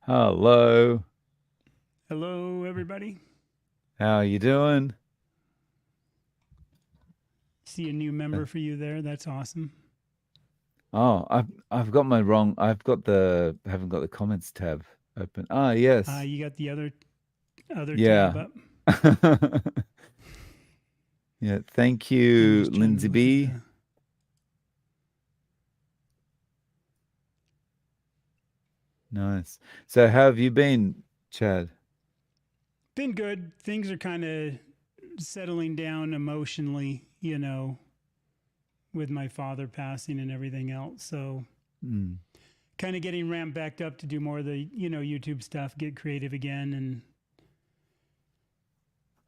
Hello. Hello, everybody. How you doing? See a new member for you there. That's awesome. I've got my wrong. Haven't got the comments tab open. Ah, yes. You got the other tab Yeah. up. Yeah. Thank I'm you, just trying to Lindsay look at B. the. Nice. So how have you been, Chad? Been good. Things are kind of settling down emotionally, with my father passing and everything else. So Mm, kind of getting ramped back up to do more of the YouTube stuff, get creative again, and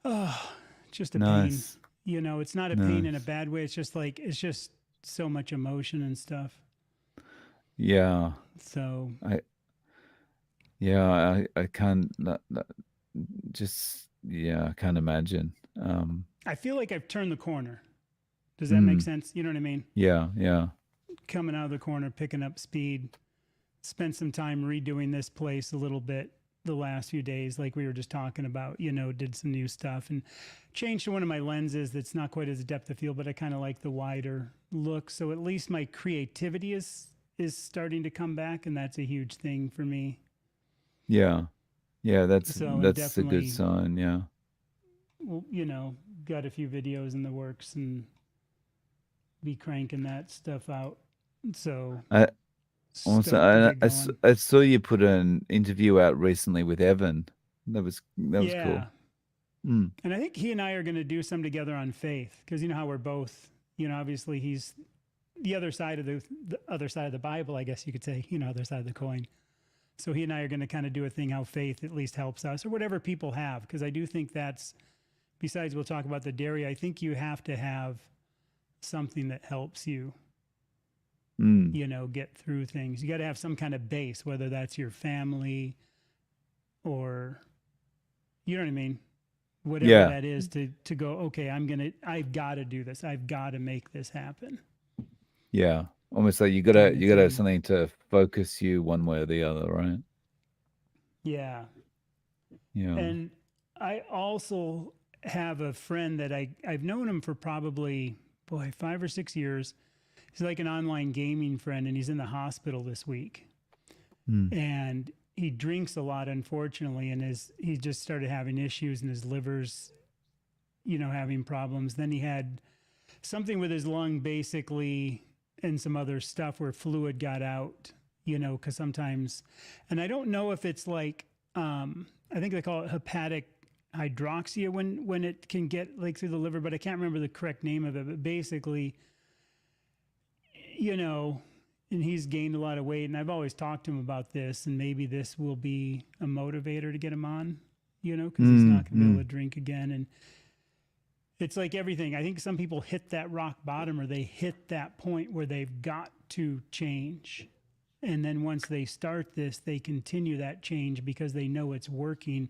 oh, just a pain. nice. It's not a pain in a Nice. bad way. It's just so much emotion and stuff. Yeah. So I I can't just yeah, I can't imagine. I feel like I've turned the corner. Does that make mm, sense? You know what I mean? yeah, yeah. Coming out of the corner, picking up speed, spent some time redoing this place a little bit the last few days, like we were just talking about, did some new stuff and changed one of my lenses that's not quite as depth of field, but I kind of like the wider look. So at least my creativity is starting to come back, and that's a huge thing for me. Yeah. Yeah, So and that's a good definitely, sign, yeah. got a few videos in the works and be cranking that stuff out. So I also, stoked to get going. I saw you put an interview out recently with Evan. That was cool. Yeah. Mm. And I think he and I are going to do some together on faith, because you know how we're both, obviously he's the other side of the other side of the Bible, I guess you could say, other side of the coin. So he and I are going to kind of do a thing how faith at least helps us, or whatever people have, because I do think that's, besides we'll talk about the dairy, I think you have to have something that helps you, Mm. get through things. You got to have some kind of base, whether that's your family or, you know what I mean? Whatever Yeah. that is, to go, okay, I've got to do this. I've got to make this happen, Yeah. Almost like kind of you gotta have thing. something to focus you one way or the other, right? Yeah. Yeah. And I also have a friend that I've known him for probably, boy, 5 or 6 years. He's like an online gaming friend, and he's in the hospital this week. Mm. And he drinks a lot, unfortunately, and he just started having issues, and his liver's, having problems. Then he had something with his lung, basically, and some other stuff where fluid got out, because sometimes, and I don't know if it's like, I think they call it hepatic hydroxia when it can get like through the liver, but I can't remember the correct name of it. But basically, you know, and he's gained a lot of weight, and I've always talked to him about this, and maybe this will be a motivator to get him on, because he's Mm. not going to be able Mm. to drink again. And it's like everything. I think some people hit that rock bottom, or they hit that point where they've got to change. And then once they start this, they continue that change because they know it's working,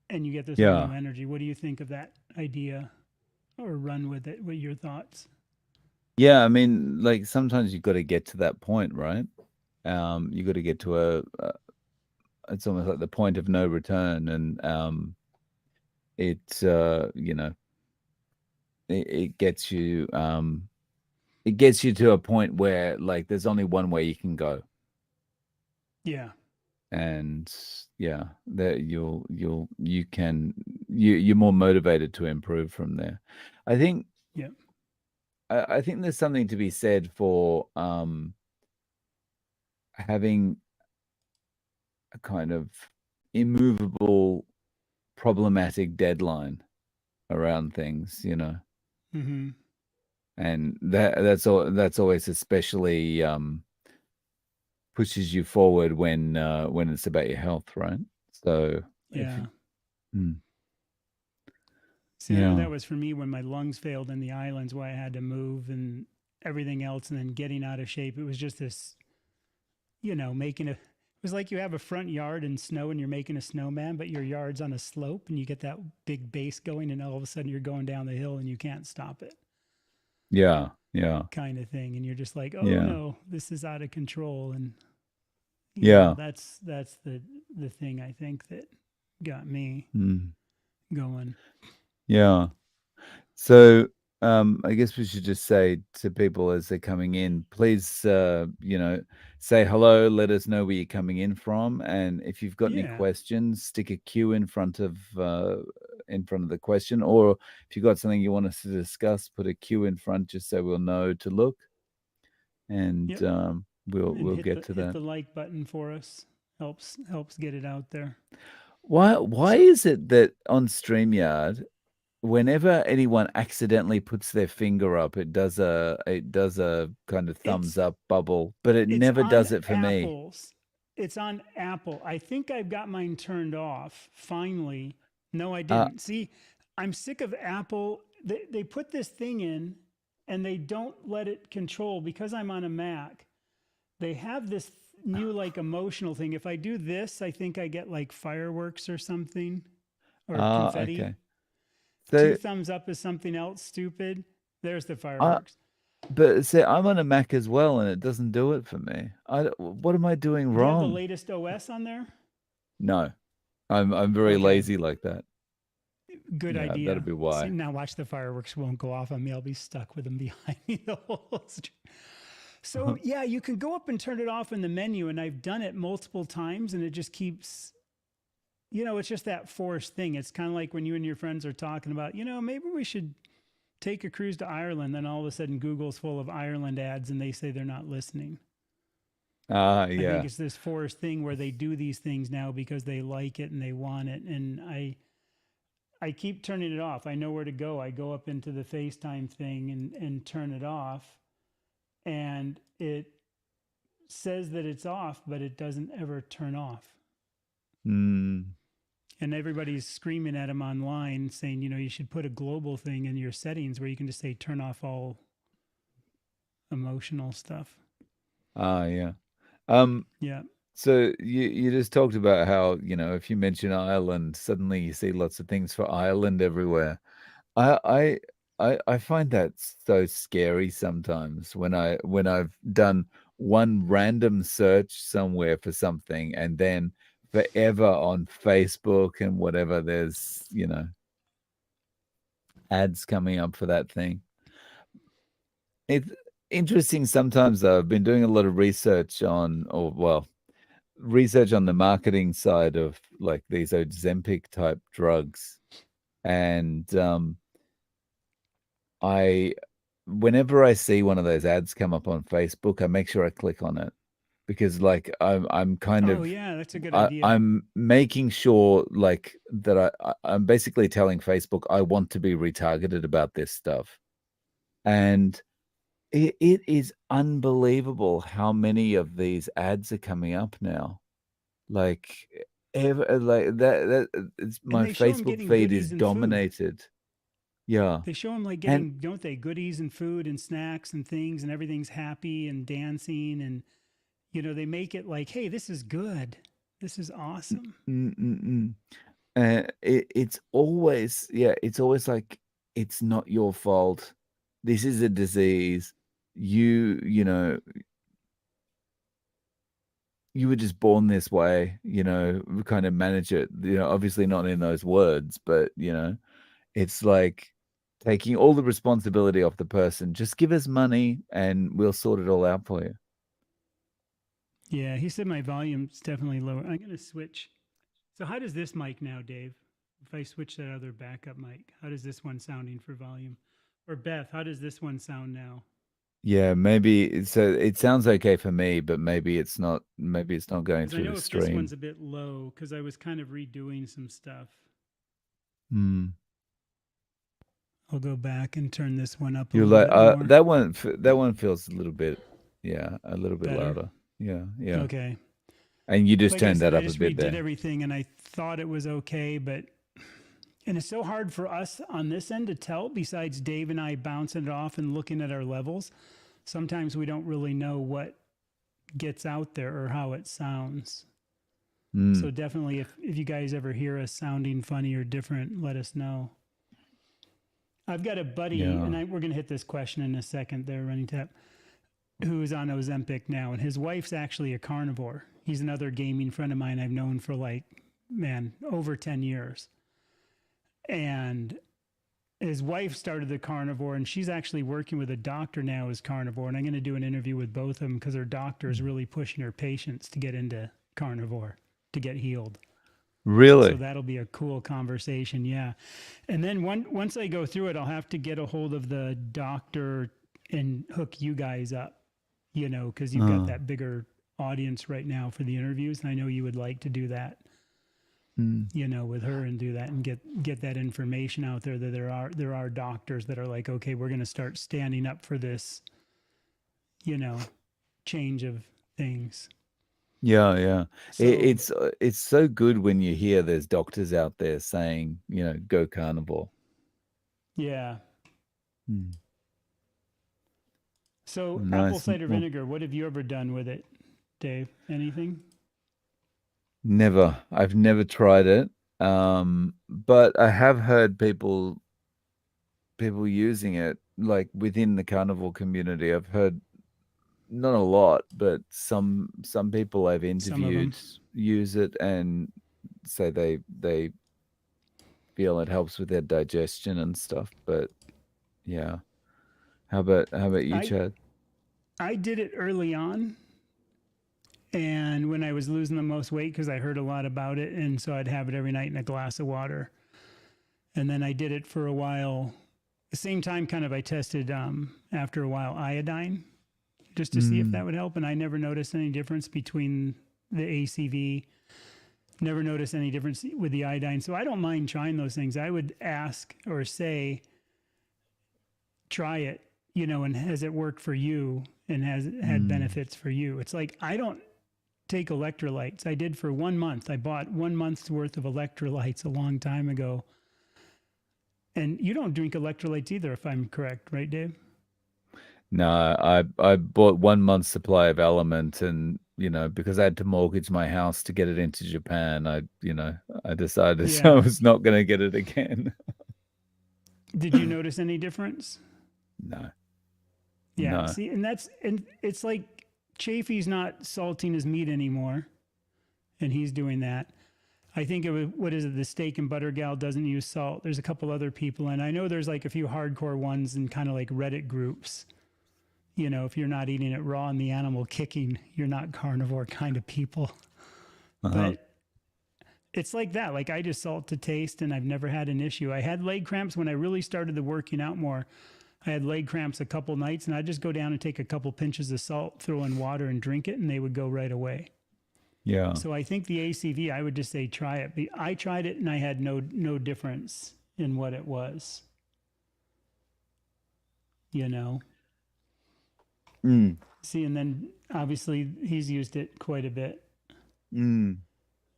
and you get this whole new Yeah. energy. What do you think of that idea, or run with it? What are your thoughts? Yeah, I mean, like sometimes you've got to get to that point, right? You got to get to it's almost like the point of no return, and you know, it it gets you to a point where like there's only one way you can go, Yeah. and yeah, that you can you're more motivated to improve from there. I think Yeah. I think there's something to be said for having a kind of immovable problematic deadline around things, you know. Mm-hmm. And that's always especially pushes you forward when it's about your health, right? So if Yeah. mm, See, I know yeah. that was for me when my lungs failed in the islands, why I had to move and everything else, and then getting out of shape. It was just this, making a. It was like you have a front yard and snow, and you're making a snowman, but your yard's on a slope, and you get that big base going, and all of a sudden you're going down the hill, and you can't stop it, Yeah. Yeah. kind of thing. And you're just like, oh Yeah. no, this is out of control, and Yeah. that's the thing I think that got me Mm. going. Yeah. So, I guess we should just say to people as they're coming in, please, say hello, let us know where you're coming in from, and if you've got any Yeah. questions, stick a Q in front of the question, or if you've got something you want us to discuss, put a Q in front just so we'll know to look, and Yep. And we'll get to hit that. the like button for us. Helps get it out there. Why So is it that on StreamYard whenever anyone accidentally puts their finger up, it does a kind of thumbs it's up bubble, but it it's never on does it for me. Apple's. It's on Apple. I think I've got mine turned off. Finally. No, I Uh, didn't. See, I'm sick of Apple. They put this thing in and they don't let it control because I'm on a Mac. They have this new like emotional thing. If I do this, I think I get like fireworks or something or confetti. okay. Two So, thumbs up is something else stupid. There's the I fireworks. but see, I'm on a Mac as well, and it doesn't do it for me. What am I doing Do you have the wrong? latest OS on there? No, I'm very Okay, lazy like that. good Yeah, that'll idea. be See, why. now watch the fireworks won't go off on me. I'll be stuck with them behind me the whole street. So yeah, you can go up and turn it off in the menu, and I've done it multiple times, and it just keeps. It's just that forced thing. It's kind of like when you and your friends are talking about, maybe we should take a cruise to Ireland. Then all of a sudden, Google's full of Ireland ads, and they say they're not listening. I think Yeah. it's this forced thing where they do these things now because they like it and they want it. And I keep turning it off. I know where to go. I go up into the FaceTime thing and turn it off. And it says that it's off, but it doesn't ever turn off. Mm, And everybody's screaming at him online saying, you should put a global thing in your settings where you can just say turn off all emotional stuff. yeah. Um, Yeah. So you just talked about how, if you mention Ireland, suddenly you see lots of things for Ireland everywhere. I I I find that so scary sometimes when I've done one random search somewhere for something and then forever on Facebook and whatever there's, ads coming up for that thing. It's interesting sometimes though. I've been doing a lot of research on the marketing side of like these Ozempic type drugs. And I, whenever I see one of those ads come up on Facebook, I make sure I click on it because like I'm kind Oh, of yeah. That's a good idea. I'm making sure like that I'm basically telling Facebook I want to be retargeted about this stuff. And it is unbelievable how many of these ads are coming up now. Like, like that it's And my they show them Facebook getting feed is goodies and food. dominated. Yeah. They show them like And getting, don't they, goodies and food and snacks and things, and everything's happy and dancing. And, they make it like, hey, this is good. This is awesome. mm, mm, mm. It's always like it's not your fault. This is a disease. You know, you were just born this way, we kind of manage it, obviously not in those words, but it's like taking all the responsibility off the person. Just give us money and we'll sort it all out for you. Yeah. He said my volume's definitely lower. I'm going to switch. So, how does this mic now, Dave? If I switch that other backup mic, how does this one sounding for volume? Or Beth, how does this one sound now? Yeah, maybe so it sounds okay for me, but maybe it's not going Because I through the know if this stream. one's a bit low, because I was kind of redoing some stuff. Hmm. I'll go back and turn this one up a You're little like bit more. that one feels a little bit, yeah, a little bit Better. louder. Yeah, yeah. Okay. And you just Like I turned said, that I up a just bit redid there. everything and I thought it was okay, and it's so hard for us on this end to tell, besides Dave and I bouncing it off and looking at our levels. Sometimes we don't really know what gets out there or how it sounds. Mm, So definitely, if you guys ever hear us sounding funny or different, let us know. I've got a buddy, yeah. and we're going to hit this question in a second there, Running Tap. who's on Ozempic now, and his wife's actually a carnivore. He's another gaming friend of mine I've known for like, man, over 10 years. And his wife started the carnivore, and she's actually working with a doctor now as carnivore. And I'm going to do an interview with both of them because her doctor is really pushing her patients to get into carnivore to get healed. So Really? that'll be a cool conversation. Yeah. And then once I go through it, I'll have to get a hold of the doctor and hook you guys up, because you've got Oh. that bigger audience right now for the interviews. And I know you would like to do that, Mm. with her and do that and get that information out there that there are doctors that are like, okay, we're going to start standing up for this, you know, change of things. Yeah, yeah. So It's so good when you hear there's doctors out there saying, go carnivore. yeah. Mm. So apple Nice. cider Well, vinegar, what have you ever done with it, Dave? Anything? never. I've never tried it. But I have heard people using it like within the carnivore community. I've heard not a lot, but some people I've Some of interviewed them. use it and say they feel it helps with their digestion and stuff. But yeah. How about you, I Chad? I did it early on, and when I was losing the most weight because I heard a lot about it, and so I'd have it every night in a glass of water. And then I did it for a while. The same time, kind of, I tested after a while iodine just to see if that Mm, would help, and I never noticed any difference between the ACV. Never noticed any difference with the iodine. So I don't mind trying those things. I would ask or say, try it, and has it worked for you and has it had mm. benefits for you? It's like, I don't take electrolytes. I did for 1 month. I bought 1 month's worth of electrolytes a long time ago. And you don't drink electrolytes either, if I'm correct, right, Dave? No, I bought 1 month's supply of Element, and because I had to mortgage my house to get it into Japan, I decided I Yeah. was not going to get it again. Did you notice any difference? No, Yeah. no. See, and it's like Chafee's not salting his meat anymore, and he's doing that. I think it was, what is it? The steak and butter gal doesn't use salt. There's a couple other people, and I know there's like a few hardcore ones in kind of like Reddit groups. If you're not eating it raw and the animal kicking, you're not carnivore kind of people. Uh-huh. But it's like that. Like, I just salt to taste, and I've never had an issue. I had leg cramps when I really started the working out more. I had leg cramps a couple nights, and I'd just go down and take a couple pinches of salt, throw in water, and drink it, and they would go right away. Yeah. So I think the ACV, I would just say try it. I tried it, and I had no difference in what it was. You know. Mm, See, and then obviously he's used it quite a bit mm.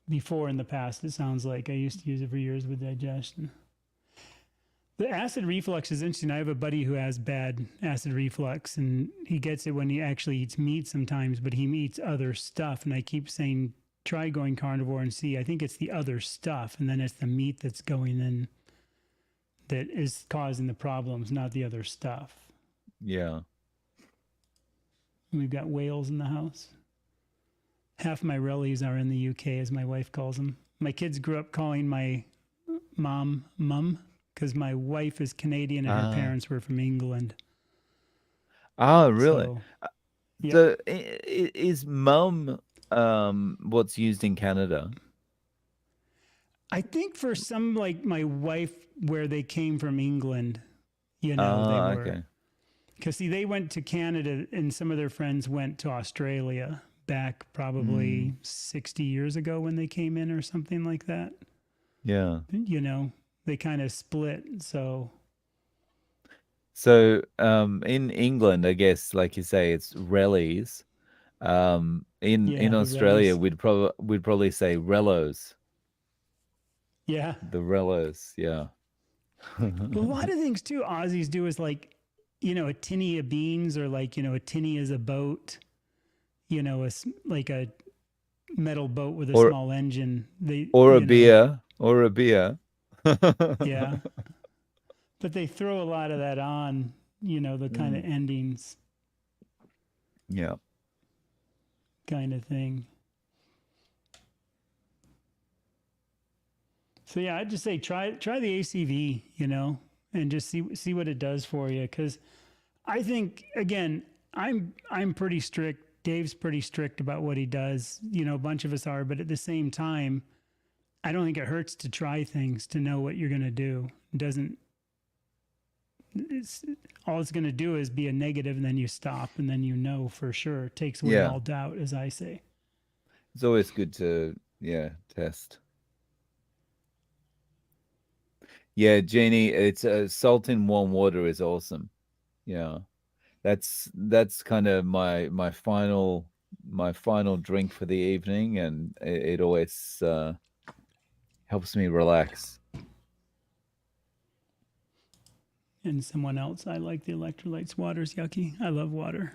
before in the past. It sounds like I used to use it for years with digestion. The acid reflux is interesting. I have a buddy who has bad acid reflux, and he gets it when he actually eats meat sometimes, but he eats other stuff. And I keep saying, try going carnivore and see. I think it's the other stuff, and then it's the meat that's going in that is causing the problems, not the other stuff. Yeah. We've got whales in the house. Half my rellies are in the UK, as my wife calls them. My kids grew up calling my mum, because my wife is Canadian and her Ah. parents were from England. Ah, really? So, yep. So is mum what's used in Canada? I think for some, like my wife, where they came from England, they Ah, were. okay. Because, see, they went to Canada, and some of their friends went to Australia back probably Mm, 60 years ago when they came in or something like that. yeah. They kind of split. So, So, in England, I guess, like you say, it's rallies. In yeah, the Australia, rellies. we'd probably say rellos, Yeah. the rellos. Yeah. A lot of things too Aussies do is like, a tinny of beans, or like, a tinny is a boat, like a metal boat with a Or small engine. or a beer, or a beer. Yeah. But they throw a lot of that on, the kind of Mm, endings. Yeah. kind of thing. So yeah, I'd just say try the ACV, and just see what it does for you. Because I think again, I'm pretty strict. Dave's pretty strict about what he does. A bunch of us are, but at the same time, I don't think it hurts to try things to know what you're going to do. It doesn't. It's all it's going to do is be a negative, and then you stop, and then for sure. It takes away Yeah. all doubt, as I say. It's always good to, yeah, test. Yeah, Jeannie, it's salt in warm water is awesome. Yeah. That's kind of my final drink for the evening, and it always helps me relax. And someone else, I like the electrolytes. Water's yucky. I love water.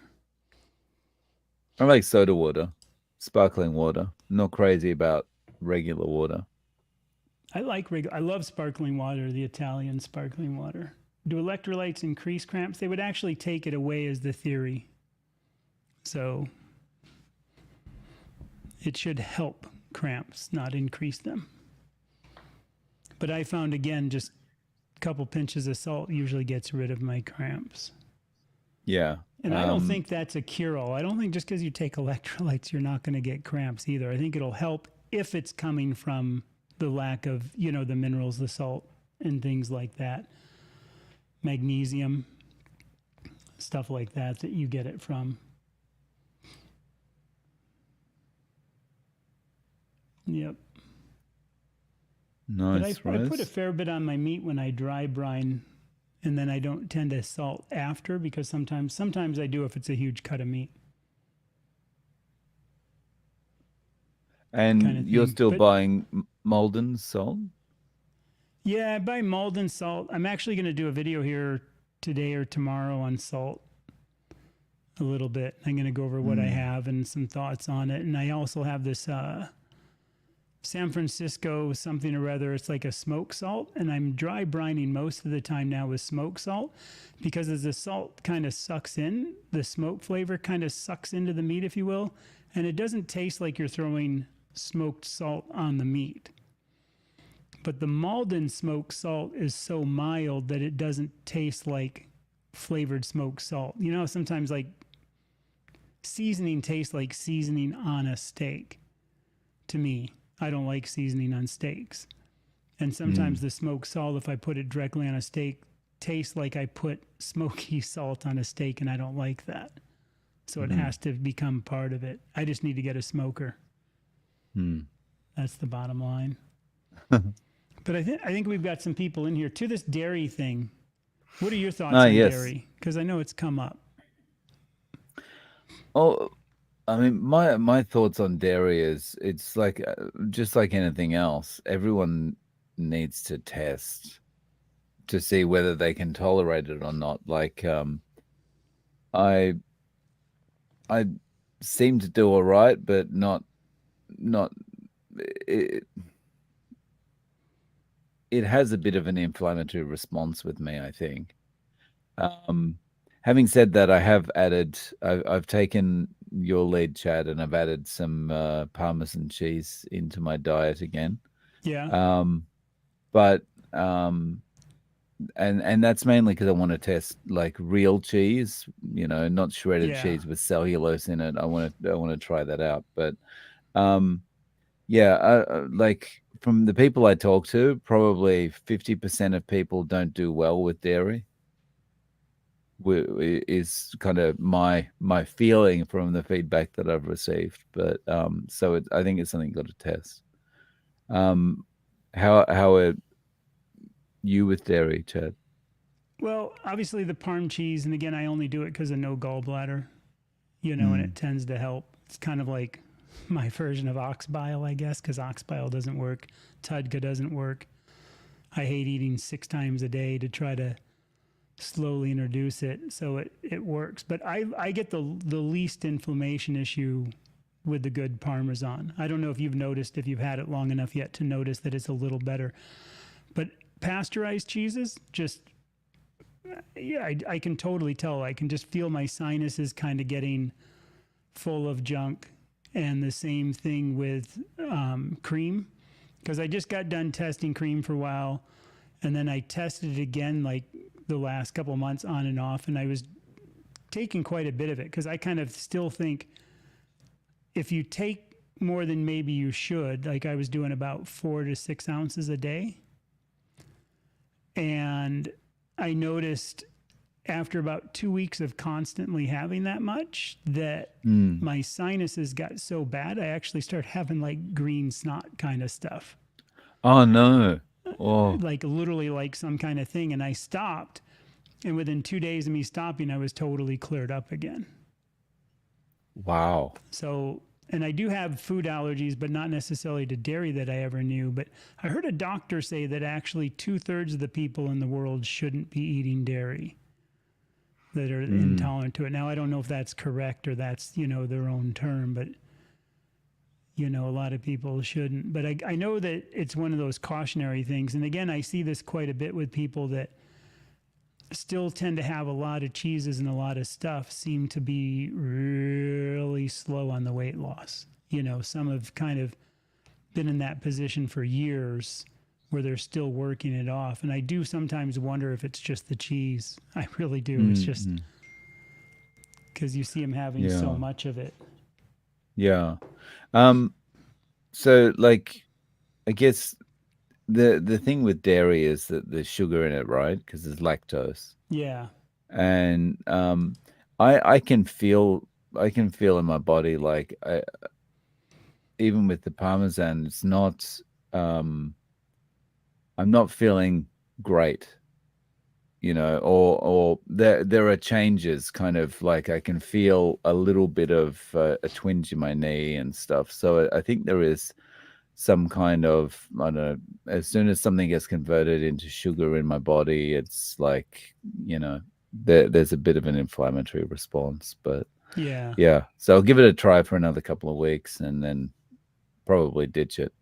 I like soda water, sparkling water. I'm not crazy about regular water. I love sparkling water, the Italian sparkling water. Do electrolytes increase cramps? They would actually take it away as the theory. So it should help cramps, not increase them. But I found again, just a couple pinches of salt usually gets rid of my cramps. Yeah. And I don't think that's a cure-all. I don't think just because you take electrolytes, you're not going to get cramps either. I think it'll help if it's coming from the lack of, the minerals, the salt, and things like that. Magnesium, stuff like that you get it from. Yep. Nice, But I put a Rose. fair bit on my meat when I dry brine, and then I don't tend to salt after because sometimes I do if it's a huge cut of meat kind of And you're thing. still But buying Malden salt? yeah, I buy Malden salt. I'm actually going to do a video here today or tomorrow on salt a little bit. I'm going to go over what I Mm. have and some thoughts on it. And I also have this San Francisco something or other. It's like a smoke salt, and I'm dry brining most of the time now with smoke salt because as the salt kind of sucks in, the smoke flavor kind of sucks into the meat, if you will, and it doesn't taste like you're throwing smoked salt on the meat. But the Malden smoked salt is so mild that it doesn't taste like flavored smoked salt. Sometimes like seasoning tastes like seasoning on a steak to me. I don't like seasoning on steaks. And sometimes Mm. the smoked salt, if I put it directly on a steak, tastes like I put smoky salt on a steak, and I don't like that. So it Mm. has to become part of it. I just need to get a smoker. Mm. That's the bottom line. But I think we've got some people in here to this dairy thing. What are your thoughts Ah, on yes. dairy? Because I know it's come up. Oh, I mean, my thoughts on dairy is it's like just like anything else. Everyone needs to test to see whether they can tolerate it or not. Like, I I seem to do all right, but not it, it has a bit of an inflammatory response with me, I think. Um, Having said that, I've taken your lead, Chad, and I've added some Parmesan cheese into my diet again. Yeah. Um, but and that's mainly because I want to test like real cheese, not shredded Yeah. cheese with cellulose in it. I want to try that out. But um, yeah, like from the people I talk to, probably 50% of people don't do well with dairy. Is kind of my feeling from the feedback that I've received. But I think it's something you got to test. Um, how are you with dairy, Chad? Well, obviously the parm cheese, and again, I only do it because of no gallbladder, and it Mm, tends to help. It's kind of like my version of ox bile, I guess, because ox bile doesn't work. Tudka doesn't work. I hate eating 6 times a day to try to slowly introduce it, so it works. But I get the least inflammation issue with the good Parmesan. I don't know if you've noticed, if you've had it long enough yet to notice that it's a little better. But pasteurized cheeses, just, yeah, I can totally tell. I can just feel my sinuses kind of getting full of junk. And the same thing with cream, because I just got done testing cream for a while, and then I tested it again like the last couple of months on and off, and I was taking quite a bit of it because I kind of still think if you take more than maybe you should, like I was doing about 4 to 6 ounces a day. And I noticed after about 2 weeks of constantly having that much that my sinuses got so bad, I actually started having like green snot kind of stuff. Oh no. Oh, Like literally like some kind of thing. And I stopped. And within 2 days of me stopping, I was totally cleared up again. wow. So, and I do have food allergies, but not necessarily to dairy that I ever knew. But I heard a doctor say that actually 2/3 of the people in the world shouldn't be eating dairy, that are intolerant to it. Now, I don't know if that's correct or that's, their own term, but, a lot of people shouldn't. But I know that it's one of those cautionary things. And again, I see this quite a bit with people that still tend to have a lot of cheeses and a lot of stuff, seem to be really slow on the weight loss. Some have kind of been in that position for years where they're still working it off. And I do sometimes wonder if it's just the cheese. I really do. It's just because you see them having so Yeah. much of it. Yeah. So like I guess the thing with dairy is that there's sugar in it, right? Because there's lactose. Yeah. And I can feel in my body like even with the parmesan, it's not I'm not feeling great, or there are changes, kind of like I can feel a little bit of a twinge in my knee and stuff. So I think there is some kind of, I don't know, as soon as something gets converted into sugar in my body, it's like, there's a bit of an inflammatory response. But Yeah. yeah, so I'll give it a try for another couple of weeks and then probably ditch it.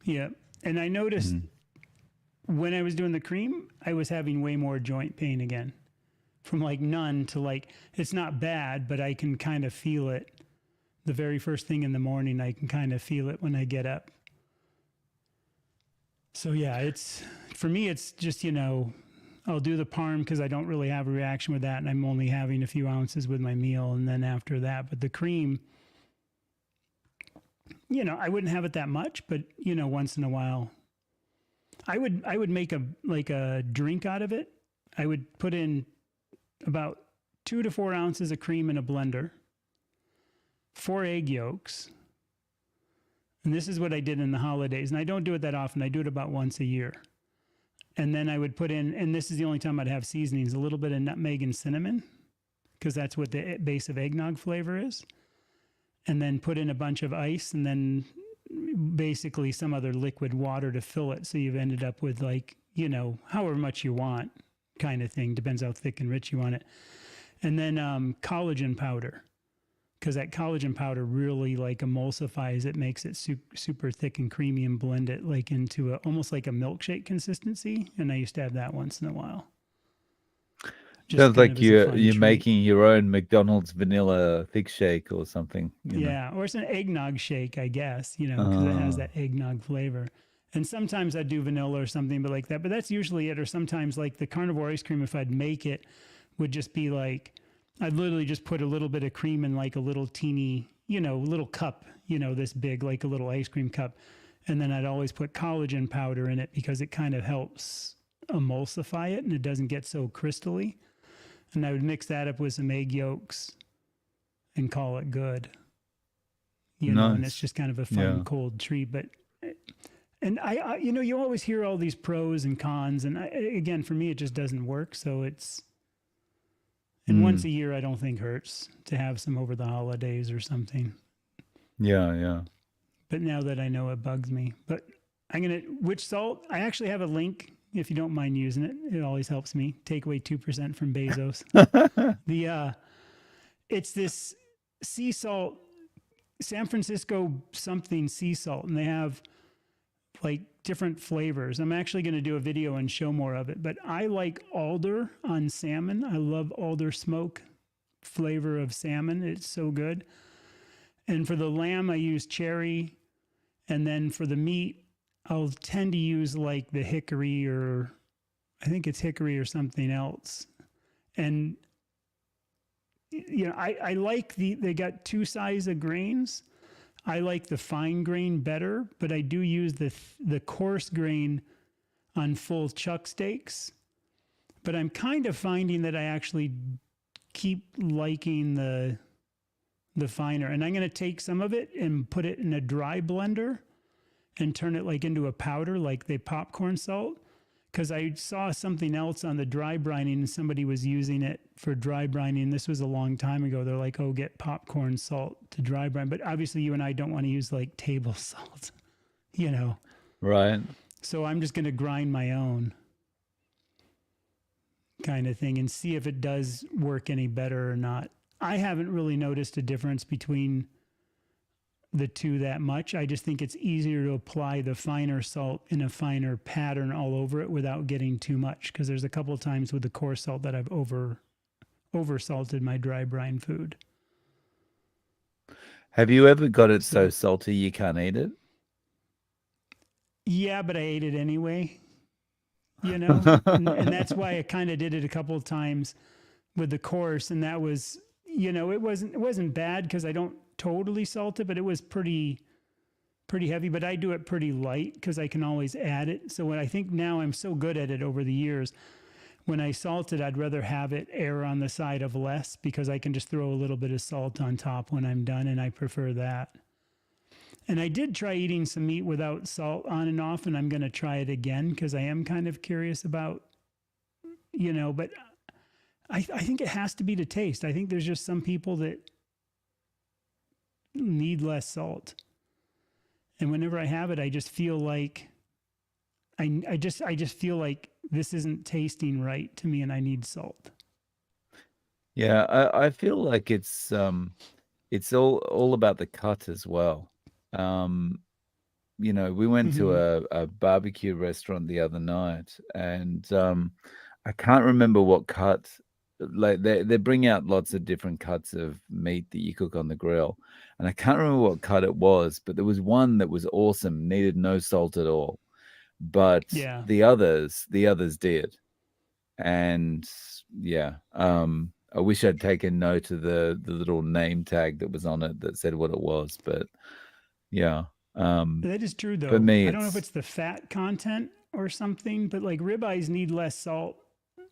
Yeah. And I noticed when I was doing the cream, I was having way more joint pain again, from like none to like, it's not bad, but I can kind of feel it. The very first thing in the morning, I can kind of feel it when I get up. So yeah, it's, for me, it's just, I'll do the parm because I don't really have a reaction with that. And I'm only having a few ounces with my meal. And then after that, but the cream, I wouldn't have it that much, but once in a while, I would make a drink out of it. I would put in about 2 to 4 ounces of cream in a blender, 4 egg yolks. And this is what I did in the holidays. And I don't do it that often. I do it about once a year. And then I would put in, and this is the only time I'd have seasonings, a little bit of nutmeg and cinnamon, because that's what the base of eggnog flavor is. And then put in a bunch of ice and then basically some other liquid water to fill it. So you've ended up with like, however much you want kind of thing. Depends how thick and rich you want it. And then collagen powder, because that collagen powder really like emulsifies it, makes it super thick and creamy, and blend it like into almost like a milkshake consistency. And I used to have that once in a while. Just sounds like you're making your own McDonald's vanilla thick shake or something. Yeah, or it's an eggnog shake, I guess, because it has that eggnog flavor. And sometimes I'd do vanilla or something, but like that. But that's usually it. Or sometimes like the carnivore ice cream, if I'd make it, would just be like, I'd literally just put a little bit of cream in like a little teeny, little cup, this big, like a little ice cream cup. And then I'd always put collagen powder in it because it kind of helps emulsify it and it doesn't get so crystally. And I would mix that up with some egg yolks and call it good. Nice. And it's just kind of a fun cold treat. But, and I you always hear all these pros and cons. And again, for me, it just doesn't work. So it's, and once a year, I don't think hurts to have some over the holidays or something. Yeah, yeah. But now that I know, it bugs me. But which salt? I actually have a link if you don't mind using it. It always helps me. Take away 2% from Bezos. It's this sea salt, San Francisco something sea salt, and they have like different flavors. I'm actually going to do a video and show more of it, but I like alder on salmon. I love alder smoke flavor of salmon. It's so good. And for the lamb, I use cherry. And then for the meat, I'll tend to use like the hickory, or I think it's hickory or something else. And I like they got two size of grains. I like the fine grain better, but I do use the coarse grain on full chuck steaks. But I'm kind of finding that I actually keep liking the finer. And I'm going to take some of it and put it in a dry blender and turn it like into a powder, like the popcorn salt. Because I saw something else on the dry brining and somebody was using it for dry brining. This was a long time ago. They're like, oh, get popcorn salt to dry brine. But obviously, you and I don't want to use like table salt, you know. Right. So I'm just going to grind my own kind of thing and see if it does work any better or not. I haven't really noticed a difference between the two that much. I just think it's easier to apply the finer salt in a finer pattern all over it without getting too much. Because there's a couple of times with the coarse salt that I've over salted my dry brine food. Have you ever got it so So salty you can't eat it? yeah, but I ate it anyway, you know, and that's why I kind of did it a couple of times with the course, and that was, you know, it wasn't bad because I don't totally salt it, but it was pretty heavy. But I do it pretty light because I can always add it. So what I think now I'm so good at it over the years. When I salt it, I'd rather have it err on the side of less because I can just throw a little bit of salt on top when I'm done, and I prefer that. And I did try eating some meat without salt on and off, and I'm going to try it again because I am kind of curious about, you know, but I think it has to be to taste. I think there's just some people that need less salt. And whenever I have it, I just feel like I just feel like this isn't tasting right to me and I need salt. Yeah, I feel like it's all about the cut as well. Um, you know, we went to Mm-hmm. a barbecue restaurant the other night, and I can't remember what cut. Like they bring out lots of different cuts of meat that you cook on the grill, and I can't remember what cut it was, but there was one that was awesome, needed no salt at all. But Yeah. the others did, and yeah, I wish I'd taken note of the little name tag that was on it that said what it was, but yeah, That is true for though. me, I don't know if it's it's the fat content or something, but like ribeyes need less salt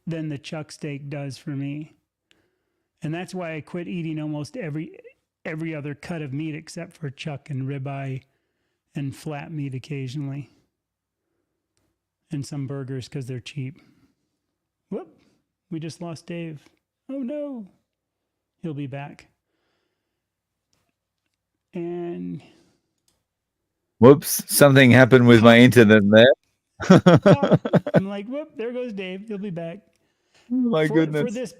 than the chuck steak does for me. And that's why I quit eating almost every other cut of meat except for chuck and ribeye and flat meat occasionally, and some burgers because they're cheap. Whoop, we just lost Dave. Oh no, he'll be back. And whoops, something happened with my oh, internet there. oh, I'm like, whoop, there goes Dave. He'll be back. My For goodness. this,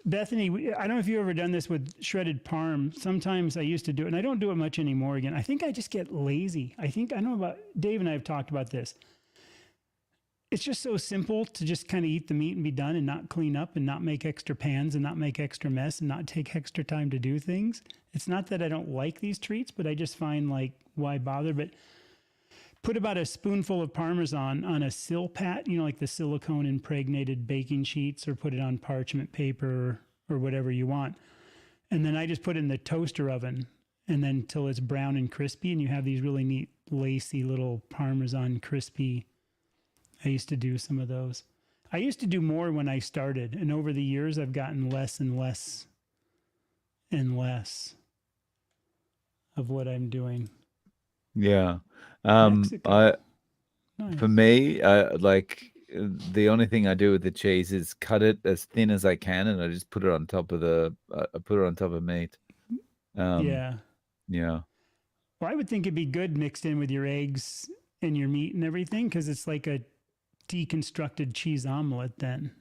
Bethany, I don't know if you've ever done this with shredded parm. Sometimes I used to do it, and I don't do it much anymore. Again, I think I just get lazy. I know about Dave and I have talked about this. It's just so simple to just kind of eat the meat and be done and not clean up and not make extra pans and not make extra mess and not take extra time to do things. It's not that I don't like these treats, but I just find like, why bother? But put about a spoonful of Parmesan on a Silpat, you know, like the silicone impregnated baking sheets, or put it on parchment paper or whatever you want. And then I just put it in the toaster oven, and then till it's brown and crispy, and you have these really neat lacy little Parmesan crispy. I used to do some of those. I used to do more when I started, and over the years I've gotten less and less and less of what I'm doing. Yeah. Mexico. I For Nice. me, like the only thing I do with the cheese is cut it as thin as I can, and I just put it on top of I put it on top of meat. Um, Yeah. yeah, Well, I would think it'd be good mixed in with your eggs and your meat and everything because it's like a deconstructed cheese omelet then,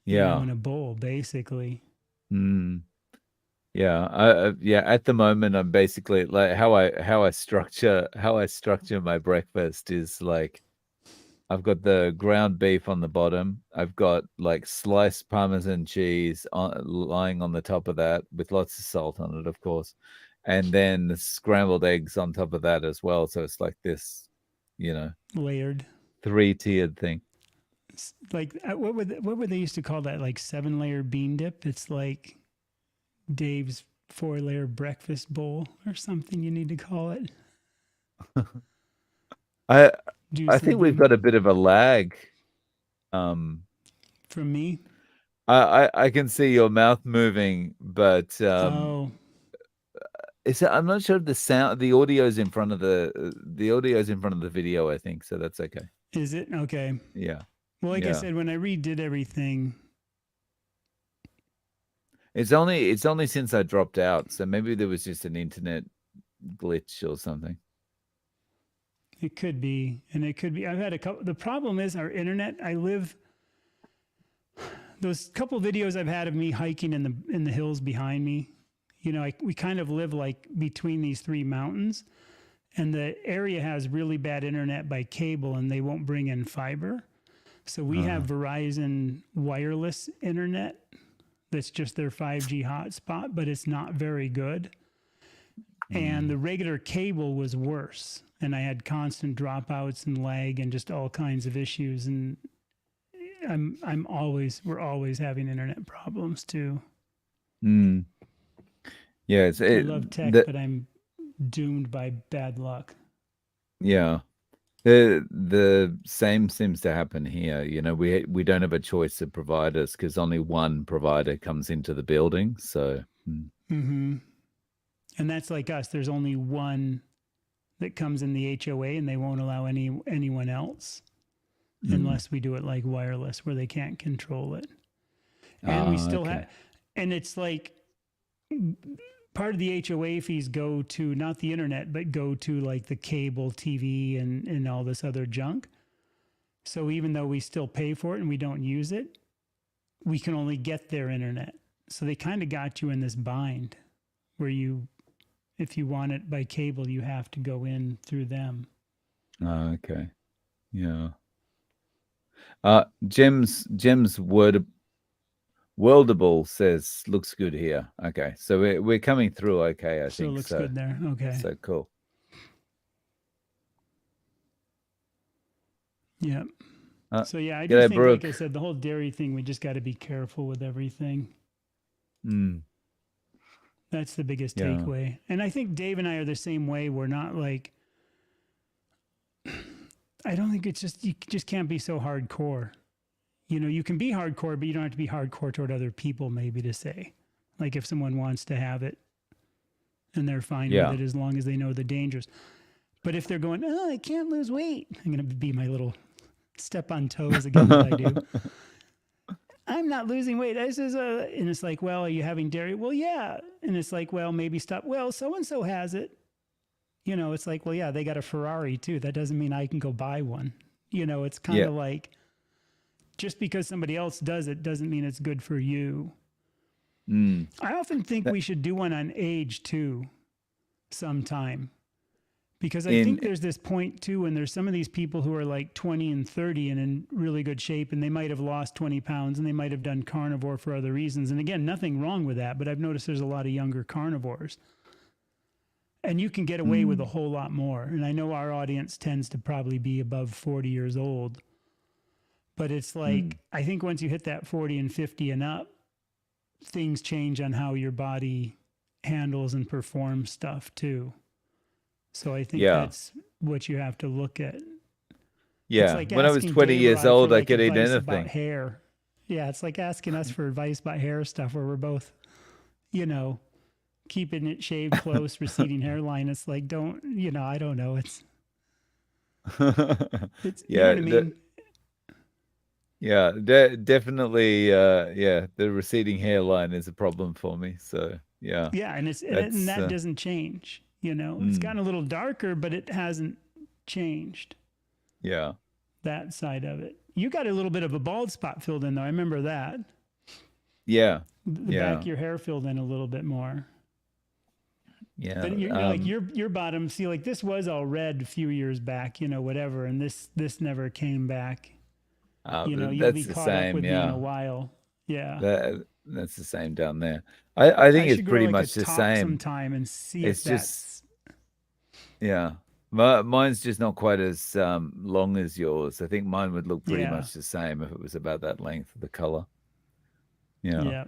you know, yeah, in a bowl, basically. mm, yeah. Yeah. At the moment, I'm basically like how I structure my breakfast is like I've got the ground beef on the bottom. I've got like sliced Parmesan cheese lying on the top of that with lots of salt on it, of course. And then the scrambled eggs on top of that as well. So it's like this, you know, Layered. three-tiered thing. Like what would they used to call that? Like 7-layer bean dip. It's like Dave's 4-layer breakfast bowl or something. You need to call it. I I Juice and think we've bean got a bit of a lag. Um, from me. I can see your mouth moving, but Oh, I'm not sure if the audio's in front of the audio's in front of the video, I think, so that's okay. is it okay? Yeah. Well, like I Yeah. said, when I redid everything, It's only since I dropped out, so maybe there was just an internet glitch or something. it could be, and it could be. I've had a couple. The problem is our internet. I live those couple videos I've had of me hiking in the hills behind me. You know, we kind of live like between these 3 mountains, and the area has really bad internet by cable, and they won't bring in fiber. So we have Uh, Verizon wireless internet. That's just their 5G hotspot, but it's not very good. And mm, the regular cable was worse, and I had constant dropouts and lag and just all kinds of issues. And we're always having internet problems too. mm. Yeah, I love tech, the but I'm doomed by bad luck. yeah. The same seems to happen here. You know, we don't have a choice of providers because only one provider comes into the building. So, Mm-hmm. And that's like us. There's only one that comes in the HOA, and they won't allow anyone else mm. unless we do it like wireless, where they can't control it. And we Ah, still have, okay. and it's like part of the HOA fees go to not the internet, but go to like the cable TV and all this other junk. So even though we still pay for it and we don't use it, we can only get their internet. So they kind of got you in this bind where if you want it by cable, you have to go in through them. Ah, okay. Yeah. Jim's Wordable says looks good here. Okay, so we're coming through. Okay, I So it think looks so. good there. Okay. So cool. Yeah. Uh, So yeah, I do G'day, think, like I Brooke. said, the whole dairy thing, we just got to be careful with everything. Mm, That's the biggest yeah, takeaway. And I think Dave and I are the same way. We're not like, I don't think you just can't be so hardcore. You know, you can be hardcore, but you don't have to be hardcore toward other people, maybe to say. Like if someone wants to have it and they're fine with yeah. it as long as they know the dangers. But if they're going, oh, I can't lose weight, I'm going to be my little step on toes again that I do. I'm not losing weight. This is and it's like, well, are you having dairy? Well, yeah. And it's like, well, maybe stop. Well, so and so has it. You know, it's like, well, yeah, they got a Ferrari too. That doesn't mean I can go buy one. You know, it's kind Yeah. of like just because somebody else does it doesn't mean it's good for you. Mm, I often think that- we should do one on age too sometime. Because I in think there's this point too when there's some of these people who are like 20 and 30 and in really good shape, and they might have lost 20 pounds and they might have done carnivore for other reasons. And again, nothing wrong with that, but I've noticed there's a lot of younger carnivores. And you can get away with a mm, whole lot more. And I know our audience tends to probably be above 40 years old. But it's mm, like, I think once you hit that 40 and 50 and up, things change on how your body handles and performs stuff too. So I think yeah, that's what you have to look at. It's yeah. like When I was asking 20 Dave a years lot for old, I like could eat advice about anything. hair. Yeah, it's like asking us for advice about hair stuff where we're both, you know, keeping it shaved close, receding hairline. It's like, don't, you know, I don't know. It's, you know Yeah, what I mean? yeah, definitely. Yeah, the receding hairline is a problem for me. So yeah, Yeah, and that's that doesn't change. You know, it's mm, gotten a little darker, but it hasn't changed yeah, that side of it. You got a little bit of a bald spot filled in though. I remember that. yeah, The back yeah, of your hair filled in a little bit more. Yeah. But you're like your bottom. See, like this was all red a few years back, whatever, and this never came back. You'll be That's the caught up same. with me in a Yeah. while. Yeah. That's the same down there. I I think it's should grow pretty like a much the top same. sometime and see if It's just that's yeah. Mine's just not quite as long as yours. I think mine would look pretty yeah. much the same if it was about that length of the color. Yeah. Yeah.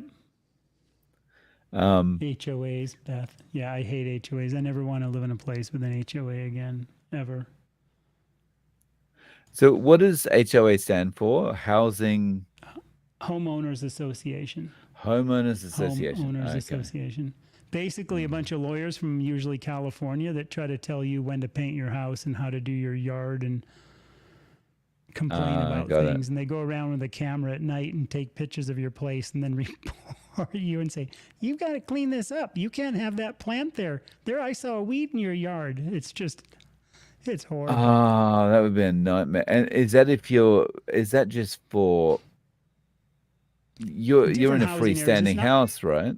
Um, HOAs, Beth. Yeah, I hate HOAs. I never want to live in a place with an HOA again, ever. so what does HOA stand for? Housing Homeowners Association. Homeowners Association. Homeowners Okay. Association. Basically, a Mm. bunch of lawyers from usually California that try to tell you when to paint your house and how to do your yard and complain about Got it. things. And they go around with a camera at night and take pictures of your place and then report you and say, "You've got to clean this up. You can't have that plant there. There, I saw a weed in your yard." It's horrible. That would be a nightmare. And is that just for you're in Different a housing areas. It's freestanding not. house, right?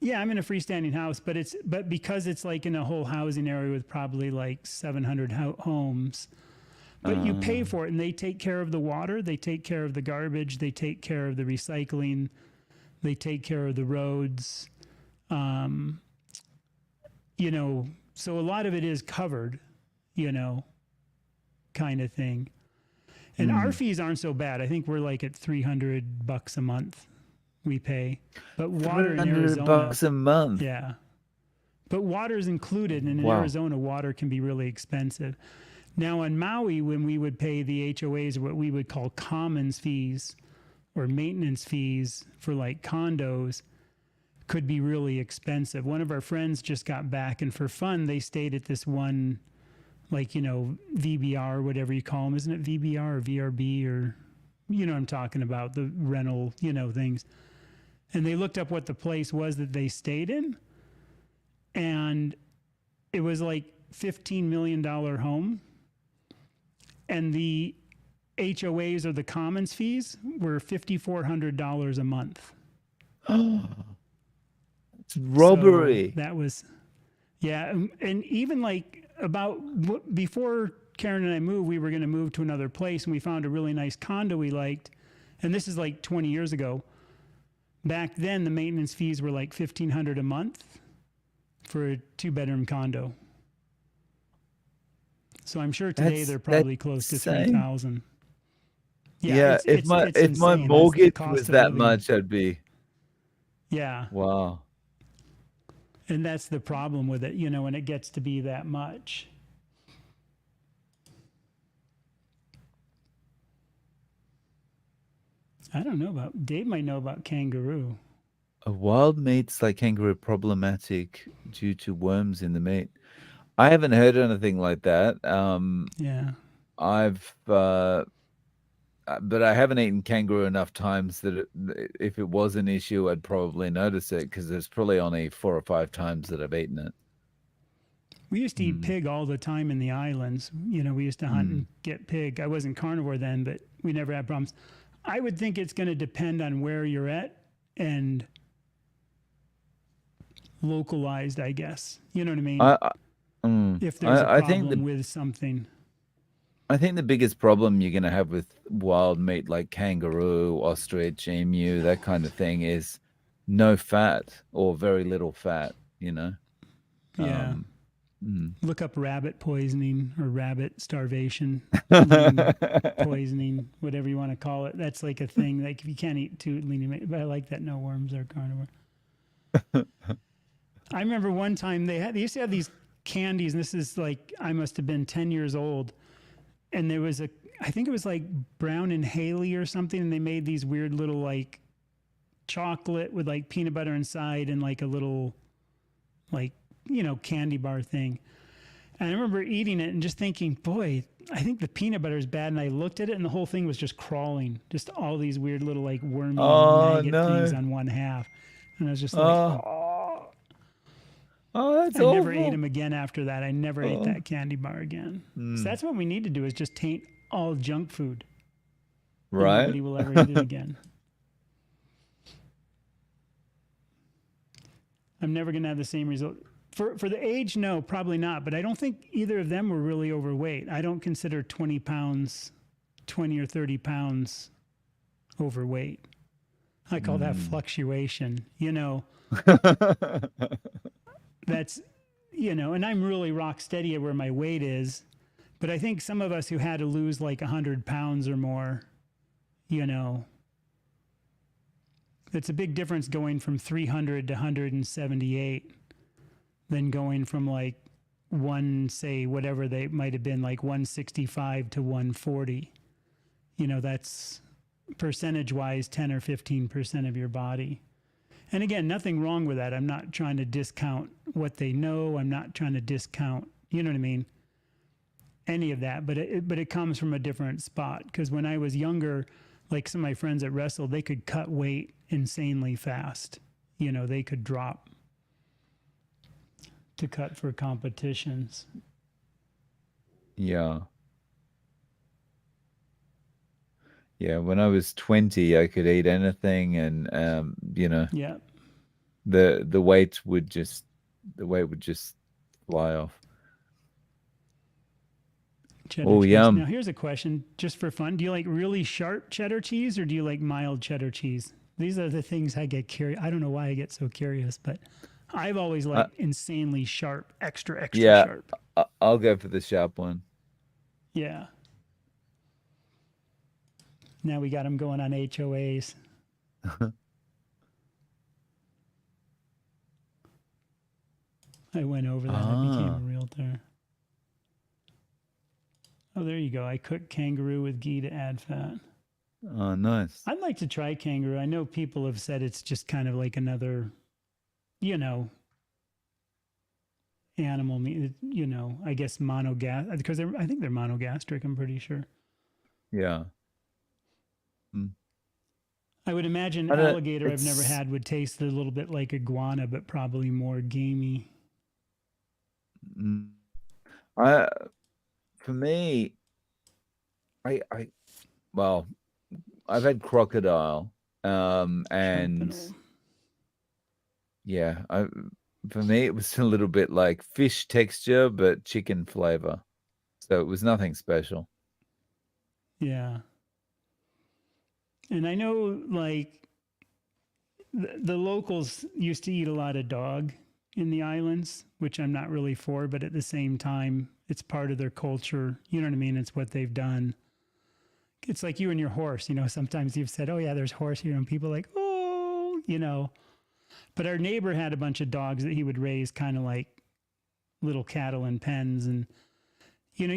Yeah, I'm in a freestanding house, but because it's like in a whole housing area with probably like 700 homes. But you Uh, pay for it, and they take care of the water, they take care of the garbage, they take care of the recycling, they take care of the roads. Um, so a lot of it is covered, you know, kind of thing. And our mm. fees aren't so bad. I think we're like at $300 a month we pay. But water in 300 Arizona, bucks a month. yeah. But water is included, and in Wow. Arizona, water can be really expensive. Now, on Maui, when we would pay the HOAs, what we would call commons fees or maintenance fees for like condos, could be really expensive. One of our friends just got back, and for fun, they stayed at this one, like, VBR, whatever you call them. Isn't it VBR or VRB or, you know what I'm talking about, the rental, things. And they looked up what the place was that they stayed in, and it was like $15 million home. And the HOAs or the commons fees were $5,400 a month. It's So robbery. that was, yeah. And even like before Karen and I moved, we were going to move to another place, and we found a really nice condo we liked. And this is like 20 years ago. Back then, the maintenance fees were like $1,500 a month for a 2-bedroom condo. So I'm sure today they're That's probably close to insane. 3,000. Yeah, Yeah, it's if my insane. That's the mortgage cost was of that living. much, I'd be Yeah, wow. and that's the problem with it, when it gets to be that much. I don't know about Dave might know about kangaroo. A wild meat's like kangaroo problematic due to worms in the meat. I haven't heard anything like that. Yeah. I've but I haven't eaten kangaroo enough times that if it was an issue, I'd probably notice it because there's probably only 4 or 5 times that I've eaten it. We used to eat Mm, pig all the time in the islands. We used to hunt mm. and get pig. I wasn't carnivore then, but we never had problems. I would think it's going to depend on where you're at and localized, I guess. You know what I mean? I, I, If there's a I think problem the with something. I think the biggest problem you're gonna have with wild meat like kangaroo, ostrich, emu, that kind of thing is no fat or very little fat, you know? Yeah. Um, mm. Look up rabbit poisoning or rabbit starvation, lean poisoning, whatever you want to call it. That's like a thing. Like if you can't eat too lean meat, but I like that no worms are carnivore. I remember one time they used to have these candies, and this is like I must have been 10 years old, and there was I think it was like Brown and Haley or something, and they made these weird little like chocolate with like peanut butter inside and like a little like candy bar thing. And I remember eating it and just thinking, boy, I think the peanut butter is bad. And I looked at it, and the whole thing was just crawling, just all these weird little like wormy Oh maggot things no. on one half. And I was just like, Oh, oh. oh, that's I never ate awful. them again after that. I never ate Oh. that candy bar again. So Mm. that's what we need to do, is just taint all junk food, and Right? nobody will ever eat it again. I'm never going to have the same result. For the age, no, probably not. But I don't think either of them were really overweight. I don't consider 20 pounds, 20 or 30 pounds overweight. I call that Mm. fluctuation. That's, and I'm really rock steady at where my weight is. But I think some of us who had to lose like 100 pounds or more, you know, it's a big difference going from 300 to 178 than going from like say, whatever they might have been, like 165 to 140. That's percentage wise 10 or 15% of your body. And again, nothing wrong with that. I'm not trying to discount what they know. I'm not trying to discount, you know what I mean? Any of that, but it comes from a different spot. Because when I was younger, like some of my friends that wrestled, they could cut weight insanely fast. They could drop to cut for competitions. Yeah. Yeah, when I was 20, I could eat anything, and Yeah. the weight would just fly off. Cheddar Oh, cheese. Now, yum. here's a question just for fun. Do you like really sharp cheddar cheese or do you like mild cheddar cheese? These are the things I get curious. I don't know why I get so curious, but I've always Uh, liked insanely sharp, extra, extra yeah, sharp. I'll go for the sharp one. Yeah. Now we got them going on HOAs. I went over that. I became a Ah, realtor. Oh, there you go. I cooked kangaroo with ghee to add fat. oh, nice. I'd like to try kangaroo. I know people have said it's just kind of like another, you know, animal meat, I guess monogastric, because I think they're monogastric, I'm pretty sure. Yeah. Mm. I would imagine I don't. alligator I've never It's. had would taste a little bit like iguana, but probably more gamey. Mm, I for me, I well, I've had crocodile, and Sharpenable. yeah, for me it was a little bit like fish texture but chicken flavor, so it was nothing special. Yeah. And I know like the locals used to eat a lot of dog in the islands, which I'm not really for, but at the same time, it's part of their culture. You know what I mean? It's what they've done. It's like you and your horse. Sometimes you've said, "Oh yeah, there's horse here," and people are like, "Oh." But our neighbor had a bunch of dogs that he would raise, kind of like little cattle in pens, and you know,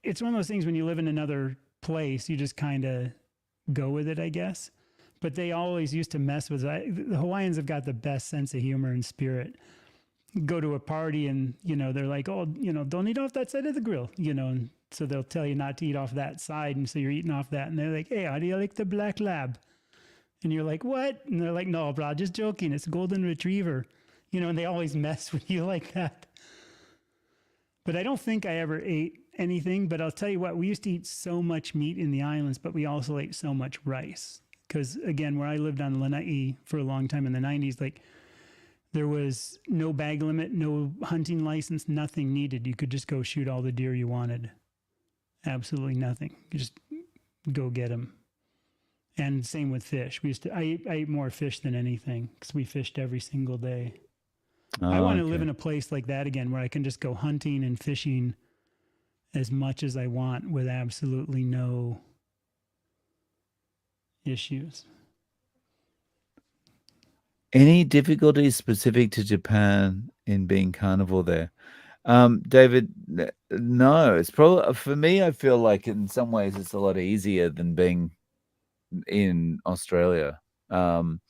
it's one of those things when you live in another place, you just kind of go with it, I guess. But they always used to mess with it. The Hawaiians have got the best sense of humor and spirit. Go to a party and they're like, "Oh, don't eat off that side of the grill," and so they'll tell you not to eat off that side, and so you're eating off that, and they're like, "Hey, how do you like the black lab?" And you're like, "What?" And they're like, "No, bro, just joking. It's a golden retriever," and they always mess with you like that. But I don't think I ever ate anything. But I'll tell you what, we used to eat so much meat in the islands, but we also ate so much rice. Because again, where I lived on Lanai for a long time in the 90s, like there was no bag limit, no hunting license, nothing needed. You could just go shoot all the deer you wanted. Absolutely nothing. You just go get them. And same with fish. I ate more fish than anything because we fished every single day. I Oh, want to live in okay. a place like that again where I can just go hunting and fishing as much as I want with absolutely no issues. Any difficulties specific to Japan in being carnivore there? David, no. It's probably for me. I feel like in some ways it's a lot easier than being in Australia. Um,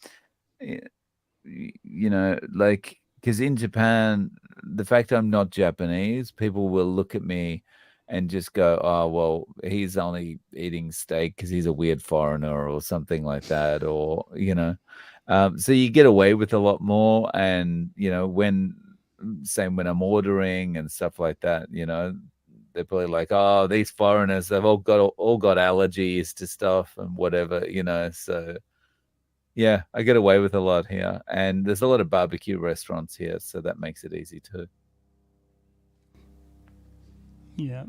y- like because in Japan, the fact I'm not Japanese, people will look at me and just go, "Oh, well, he's only eating steak because he's a weird foreigner or something like that," or so you get away with a lot more, and same when I'm ordering and stuff like that, they're probably like, "Oh, these foreigners, they've all got allergies to stuff and whatever," so Yeah, I get away with a lot here, and there's a lot of barbecue restaurants here, so that makes it easy too. Yeah.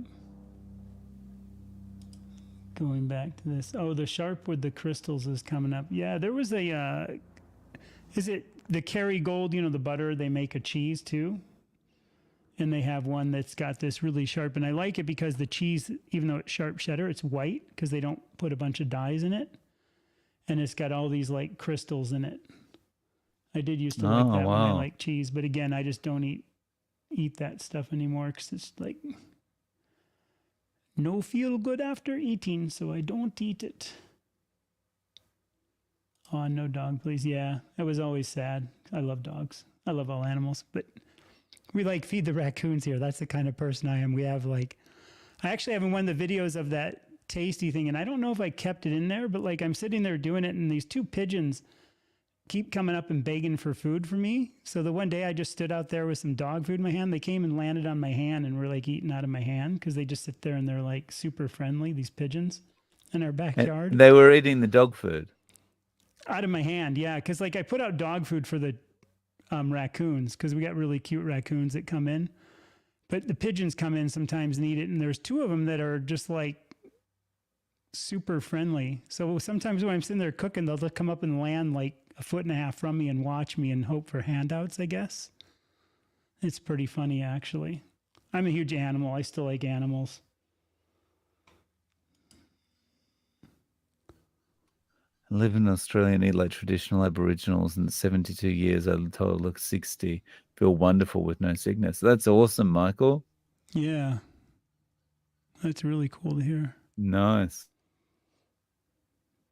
Going back to this. Oh, the sharp with the crystals is coming up. Yeah, there was a, is it the Kerrygold, you know, the butter, they make a cheese too? And they have one that's got this really sharp, and I like it because the cheese, even though it's sharp cheddar, it's white because they don't put a bunch of dyes in it. And it's got all these like crystals in it. I did used to like Oh, that when I wow. like cheese, but again, I just don't eat that stuff anymore because it's like no feel good after eating, so I don't eat it. Oh, no dog, please. Yeah, that was always sad. I love dogs. I love all animals, but we like feed the raccoons here. That's the kind of person I am. We have like, I actually have one of the videos of that tasty thing, and I don't know if I kept it in there, but like I'm sitting there doing it, and these two pigeons keep coming up and begging for food for me. So the one day I just stood out there with some dog food in my hand. They came and landed on my hand and were like eating out of my hand because they just sit there and they're like super friendly, these pigeons in our And backyard. they were eating the dog food. Out of my hand, yeah. Because like I put out dog food for the raccoons because we got really cute raccoons that come in. But the pigeons come in sometimes and eat it. And there's two of them that are just like super friendly. So sometimes when I'm sitting there cooking, they'll come up and land like a foot and a half from me and watch me and hope for handouts, I guess. It's pretty funny, actually. I'm a huge animal. I still like animals. I live in Australia and eat like traditional Aboriginals, and 72 years, I'm told, look 60, feel wonderful with no sickness. That's awesome, Michael. Yeah, that's really cool to hear. Nice.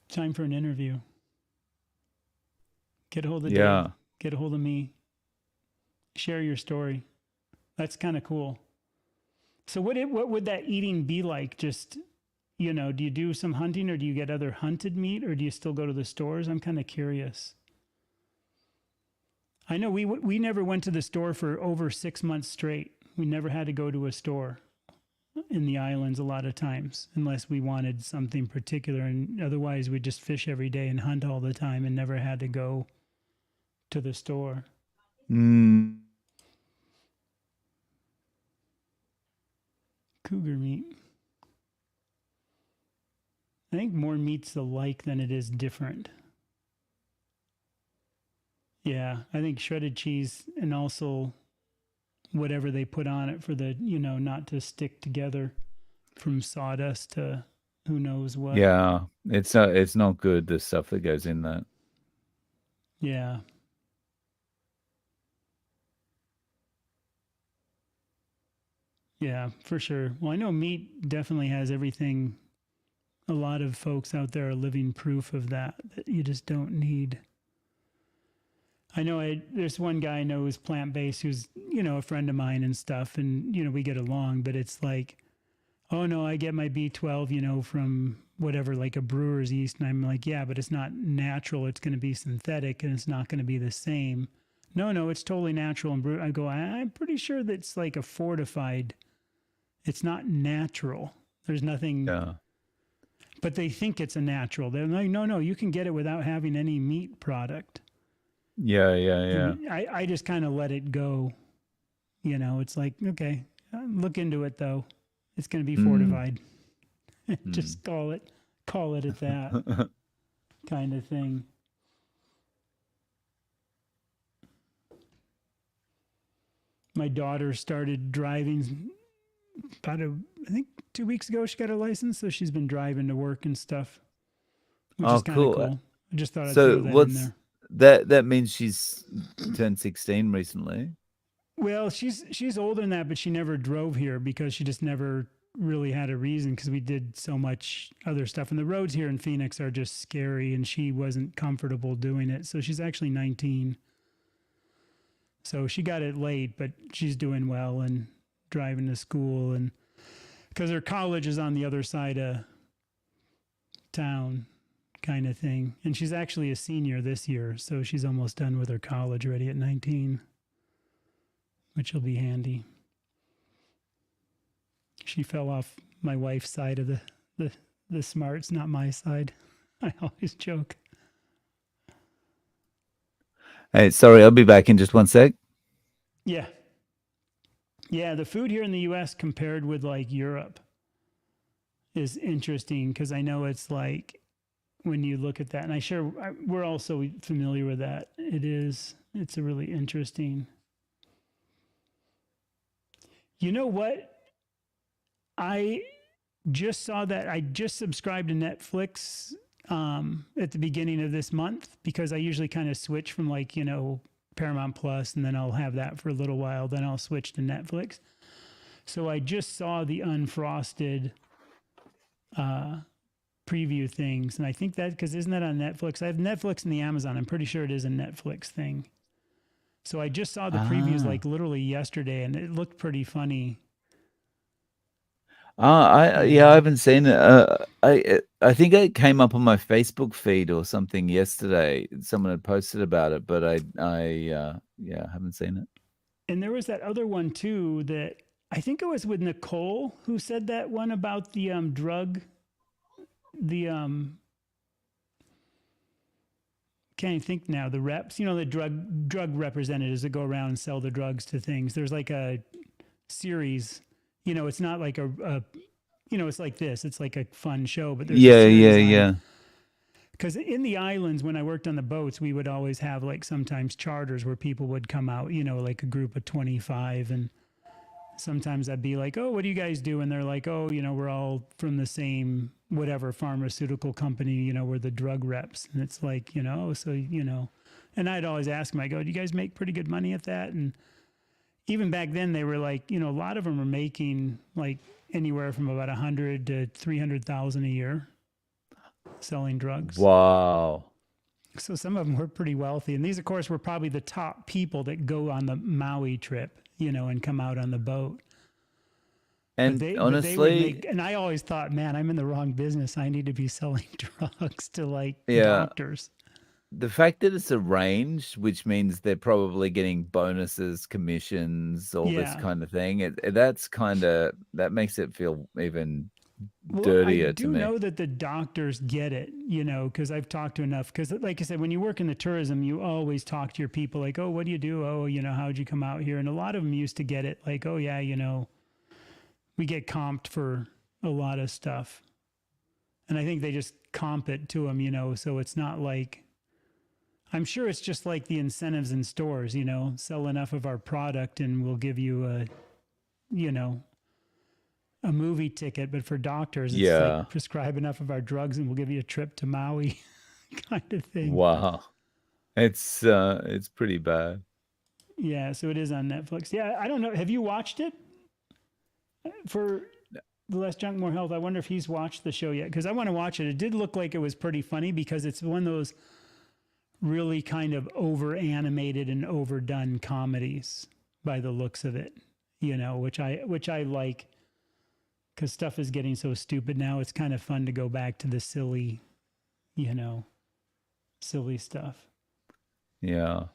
Time for an interview. Get a hold of Dave. Yeah. Get a hold of me. Share your story. That's kind of cool. So what would that eating be like? Just, you know, do you do some hunting or do you get other hunted meat or do you still go to the stores? I'm kind of curious. I know we never went to the store for over 6 months straight. We never had to go to a store in the islands a lot of times unless we wanted something particular, and otherwise we just fish every day and hunt all the time and never had to go to the store. Mm. Cougar meat. I think more meat's alike than it is different. Yeah, I think shredded cheese and also whatever they put on it for the, you know, not to stick together, from sawdust to who knows what. Yeah. It's not good, the stuff that goes in that. Yeah. Yeah, for sure. Well, I know meat definitely has everything. A lot of folks out there are living proof of that, that you just don't need. I know there's one guy I know who's plant based who's, you know, a friend of mine and stuff. And, you know, we get along, but it's like, oh no, I get my B12, you know, from whatever, like a brewer's yeast. And I'm like, yeah, but it's not natural. It's going to be synthetic and it's not going to be the same. No, it's totally natural. And I go, I'm pretty sure that's like a fortified. It's not natural. There's nothing, Yeah. but they think it's a natural. They're like, no, you can get it without having any meat product. Yeah, yeah, yeah. And I just kind of let it go. You know, it's like, okay, look into it though. It's going to be Mm. fortified. Just call it at that kind of thing. My daughter started driving about I think 2 weeks ago. She got her license, so she's been driving to work and stuff, which Oh, is kind of cool. cool. I just thought I'd So throw that in what's there. that means she's turned 16 recently. Well, she's older than that, but she never drove here because she just never really had a reason because we did so much other stuff. And the roads here in Phoenix are just scary, and she wasn't comfortable doing it. So she's actually 19. So she got it late, but she's doing well and driving to school. And because her college is on the other side of town, kind of thing. And she's actually a senior this year. So she's almost done with her college already at 19, which will be handy. She fell off my wife's side of the smarts, not my side. I always joke. Hey, sorry, I'll be back in just one sec. Yeah. Yeah. The food here in the US compared with like Europe is interesting because I know it's like when you look at that, and we're also familiar with that. It's a really interesting. You know what? I just saw that I just subscribed to Netflix at the beginning of this month because I usually kind of switch from like, Paramount Plus and then I'll have that for a little while. Then I'll switch to Netflix. So I just saw the unfrosted uh, preview things. And I think that because isn't that on Netflix? I have Netflix and the Amazon. I'm pretty sure it is a Netflix thing. So I just saw the previews Ah. like literally yesterday and it looked pretty funny. You Yeah, I know, haven't seen it. I think it came up on my Facebook feed or something yesterday. Someone had posted about it, but yeah, I haven't seen it. And there was that other one too that I think it was with Nicole who said that one about the drug, the can't even think now, the reps, the drug representatives that go around and sell the drugs to things. There's like a series, it's not like it's like this. It's like a fun show, but there's a Yeah, yeah, series on yeah. because in the islands when I worked on the boats, we would always have like sometimes charters where people would come out, like a group of 25 and sometimes I'd be like, "Oh, what do you guys do?" And they're like, "Oh, we're all from the same whatever pharmaceutical company. We're the drug reps." And it's like, so and I'd always ask them, I go, "Do you guys make pretty good money at that?" And even back then, they were like, a lot of them are making like anywhere from about 100 to 300,000 a year selling drugs. Wow. So some of them were pretty wealthy, and these, of course, were probably the top people that go on the Maui trip, and come out on the boat. But And they would honestly, make, and I always thought, man, I'm in the wrong business. I need to be selling drugs to like yeah, doctors. the fact that it's arranged, which means they're probably getting bonuses, commissions, all this Yeah. kind of thing. That makes it feel even Well, I dirtier to do me. know that the doctors get it, because I've talked to enough. Because, like I said, when you work in the tourism, you always talk to your people like, oh, what do you do? Oh, how'd you come out here? And a lot of them used to get it like, oh, yeah, we get comped for a lot of stuff. And I think they just comp it to them, so it's not like, I'm sure it's just like the incentives in stores, sell enough of our product and we'll give you you know, a movie ticket. But for doctors, it's like Yeah. prescribe enough of our drugs and we'll give you a trip to Maui kind of thing. Wow. It's pretty bad. Yeah. So it is on Netflix. Yeah. I don't know. Have you watched it for the Less Junk, More Health? I wonder if he's watched the show yet because I want to watch it. It did look like it was pretty funny because it's one of those really kind of over animated and overdone comedies by the looks of it, which I like because stuff is getting so stupid now. It's kind of fun to go back to the you know, silly stuff. Yeah.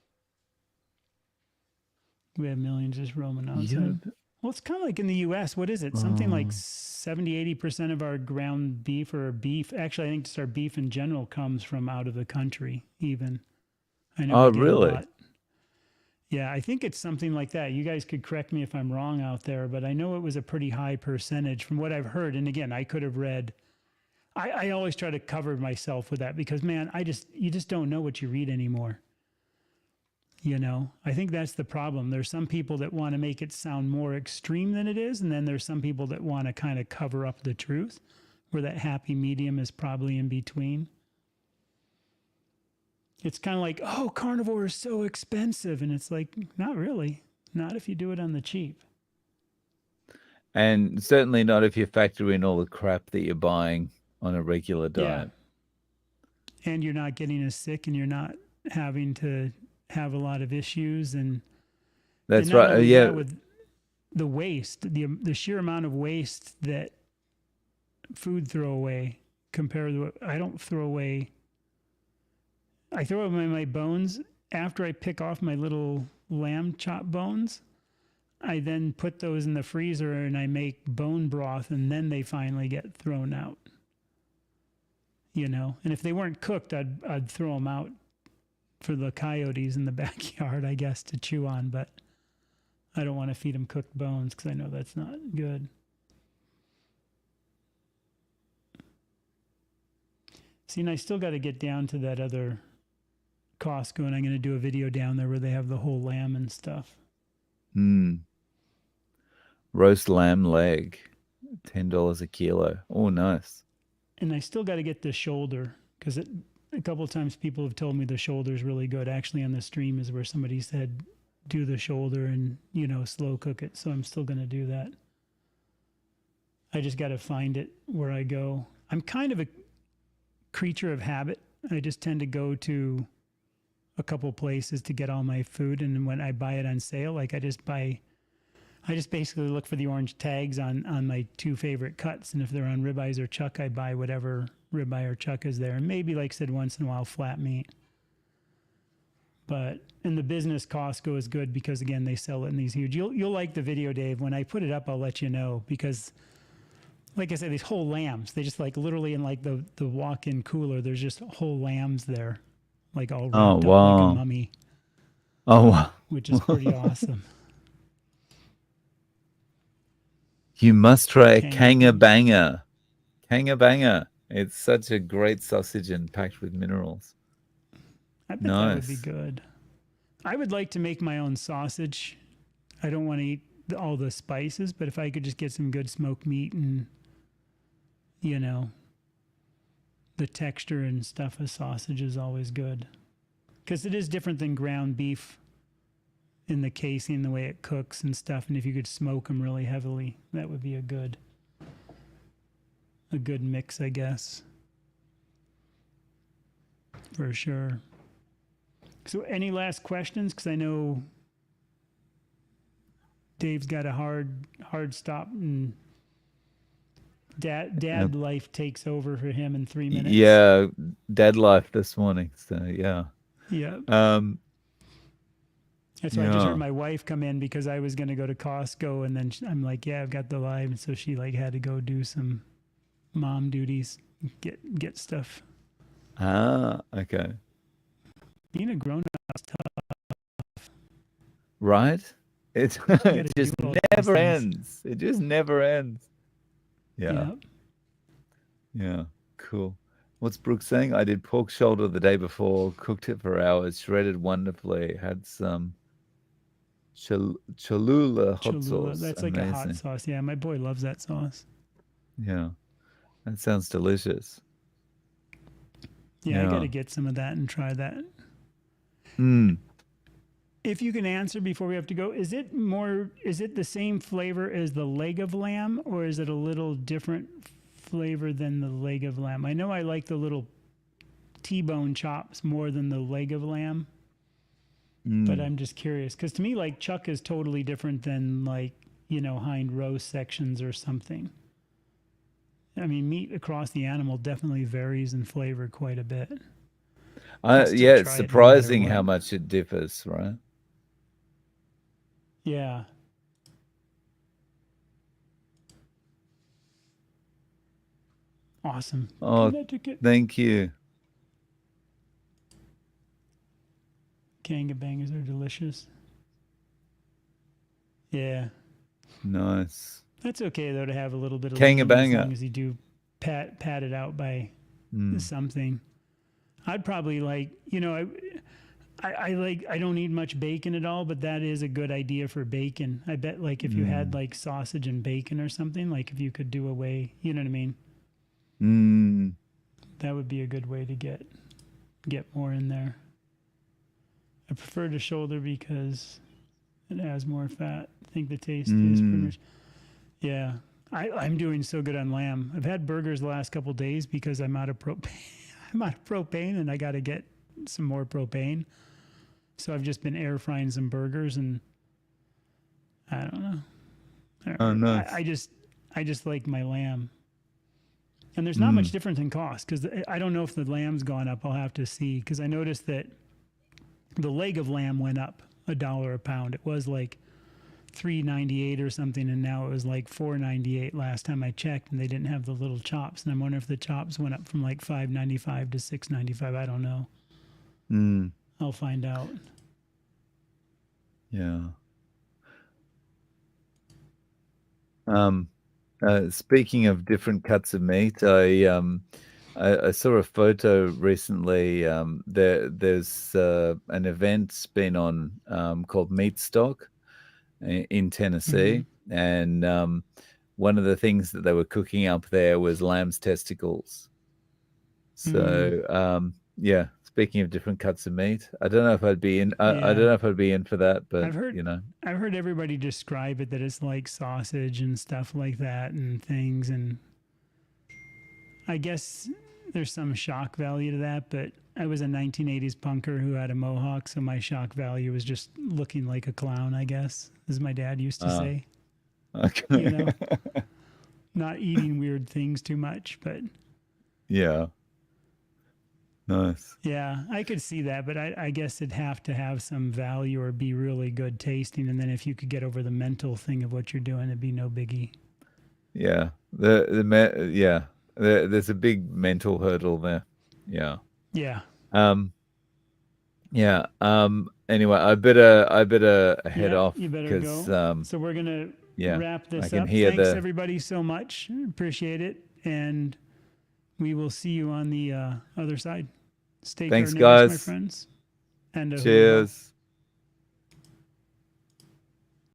We have millions just roaming outside. Yep. Well, it's kind of like in the US. What is it? Something like Uh, 70, 80% of our ground beef or beef. Actually, I think just our beef in general comes from out of the country, even. I know oh, we get a really? lot. Yeah, I think it's something like that. You guys could correct me if I'm wrong out there, but I know it was a pretty high percentage from what I've heard. And again, I could have read. I always try to cover myself with that because man, you just don't know what you read anymore. I think that's the problem. There's some people that want to make it sound more extreme than it is, and then there's some people that want to kind of cover up the truth, where that happy medium is probably in between. It's kind of like, oh, carnivore is so expensive. And it's like, not really. Not if you do it on the cheap. And certainly not if you factor in all the crap that you're buying on a regular Yeah. diet. And you're not getting as sick and you're not having to have a lot of issues. And That's not right. only Yeah, that, with the waste, the sheer amount of waste that food throw away compared to what I don't throw away. I throw away my bones after I pick off my little lamb chop bones. I then put those in the freezer and I make bone broth and then they finally get thrown out. And if they weren't cooked, I'd throw them out for the coyotes in the backyard, I guess, to chew on, but I don't want to feed them cooked bones because I know that's not good. See, and I still got to get down to that other Costco, and I'm going to do a video down there where they have the whole lamb and stuff. Roast lamb leg, $10 a kilo. Oh, nice. And I still got to get the shoulder because a couple of times people have told me the shoulder is really good. Actually, on the stream is where somebody said do the shoulder and, you know, slow cook it. So I'm still going to do that. I just got to find it where I go. I'm kind of a creature of habit. I just tend to go to a couple places to get all my food, and when I buy it on sale, like I just basically look for the orange tags on my two favorite cuts, and if they're on ribeyes or chuck, I buy whatever ribeye or chuck is there, and maybe, like I said, once in a while flat meat. But in the business, Costco is good because, again, they sell it in these huge. You'll like the video, Dave. When I put it up, I'll let you know, because like I said, these whole lambs, they just like literally in like the walk-in cooler, there's just whole lambs there, like all Oh, wrapped up like a wow. mummy, Oh, wow. which is pretty awesome. You must try a Kanga Kanga Banger. It's such a great sausage and packed with minerals. I bet that would be Nice. good. I would like to make my own sausage. I don't want to eat all the spices, but if I could just get some good smoked meat and, you know, the texture and stuff of sausage is always good. Because it is different than ground beef in the casing, the way it cooks and stuff. And if you could smoke them really heavily, that would be a good mix, I guess. For sure. So any last questions? Because I know Dave's got a hard stop, and dad life takes over for him in 3 minutes. Yeah, dead life this morning. So yeah. Yeah. That's why I just heard my wife come in because I was going to go to Costco, and then I'm like, yeah, I've got the live. And so she like had to go do some mom duties, get stuff. Okay. Being a grown up is tough. Right? It just never ends. It just never ends. Yeah. Yeah. Cool. What's Brooke saying? I did pork shoulder the day before, cooked it for hours, shredded wonderfully, had some Cholula hot sauce. That's Amazing. like a hot sauce. Yeah, my boy loves that sauce. Yeah. That sounds delicious. Yeah, I got to get some of that and try that. If you can answer before we have to go, is it the same flavor as the leg of lamb, or is it a little different flavor than the leg of lamb? I know I like the little T-bone chops more than the leg of lamb, but I'm just curious, because to me, like, chuck is totally different than, like, you know, hind roast sections or something. I mean, meat across the animal definitely varies in flavor quite a bit. Yeah, it's surprising how much it differs, right? Yeah. Awesome. Oh, thank you. Kanga bangers are delicious. Yeah. Nice. That's okay though to have a little bit of Kanga banger, as long as you do pat it out by something. I'd probably like, you know, I don't need much bacon at all, but that is a good idea for bacon. I bet, like, if you had like sausage and bacon or something, like if you could do away, you know what I mean? That would be a good way to get more in there. I prefer the shoulder because it has more fat. I think the taste is pretty much. Yeah, I'm doing so good on lamb. I've had burgers the last couple of days because I'm out of propane. I'm out of propane, and I got to get some more propane. So I've just been air frying some burgers, and I don't know. Oh, nice. I just like my lamb. And there's not much difference in cost, because I don't know if the lamb's gone up. I'll have to see, because I noticed that the leg of lamb went up $1 a pound. It was like $3.98 or something, and now it was like $4.98 last time I checked, and they didn't have the little chops. And I'm wondering if the chops went up from like $5.95 to $6.95. I don't know. I'll find out. Yeah. Um, Speaking of different cuts of meat, I saw a photo recently. There's an event's been on called Meat Stock in Mm-hmm. Tennessee, and one of the things that they were cooking up there was lamb's testicles. Mm, So yeah, speaking of different cuts of meat, I don't know if I'd be in. I don't yeah. know if I'd be in for that, but I've heard I've heard everybody describe it that it's like sausage and stuff like that and things, and I guess there's some shock value to that, but I was a 1980s punker who had a mohawk, so my shock value was just looking like a clown, I guess, as my dad used to uh, say. You okay, know, not eating weird things too much, but yeah, nice. yeah, I could see that, but I guess it'd have to have some value or be really good tasting. And then if you could get over the mental thing of what you're doing, it'd be no biggie. Yeah, yeah, there's a big mental hurdle there. Yeah. Yeah. Um, yeah. Anyway, I better head Yeah, off you better because go. So we're going to yeah, wrap I this can up. hear Thanks, the everybody, so much. Appreciate it. And we will see you on the other side. Stay thanks, carnivorous, my guys. friends. And a hoorah. Cheers.